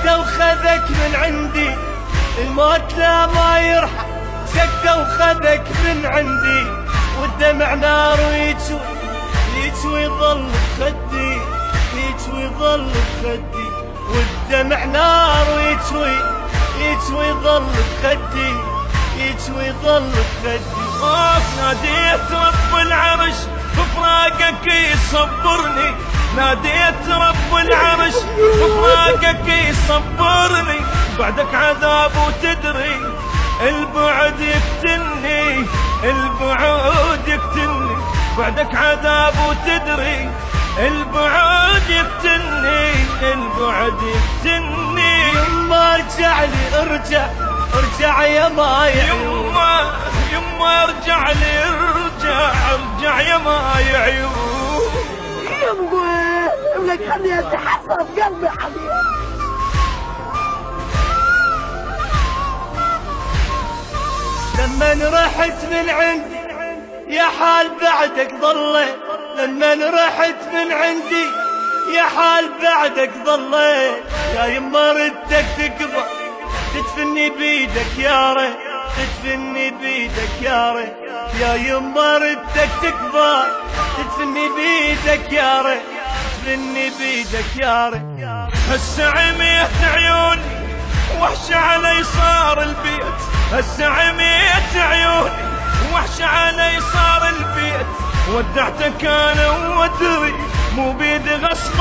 سكته وخذك من عندي، الموت لا ما يرحم، سكته وخذك من عندي، والدمع نار ويجوي يجوي ظل بخدي، يجوي ظل بخدي، والدمع نار ويجوي يجوي ظل بخدي، يجوي ظل بخدي. ناديت رب العرش بفراقك يصبرني، ناديت رب العرش بفراقك يصبرني، بعدك عذاب وتدري البعد يقتلني، البعد يقتلني، بعدك عذاب وتدري البعد يقتلني، البعد يقتلني. يما ارجع لي ارجع ارجع يا ماي، يما ارجع لي ارجع يا ماي عيون. يما ابنك خليها تحسر بقلبي حبيبي. لما رحت من عندي يا حال بعدك ضليت، لما رحت من عندي يا حال بعدك ضليت، يا يما ردك تقضى تدفني بيدك يا ريت، تدفني بيدك يا ريت، يا يما ردك تقضى تدفني بيدك يا ريت، تدفني بيدك يا ريت. هسه عميت عيوني وحش علي صار البيت، هسه عميت عيوني وحش علي صار البيت، ودعتك انا وادري مو بيدي غصب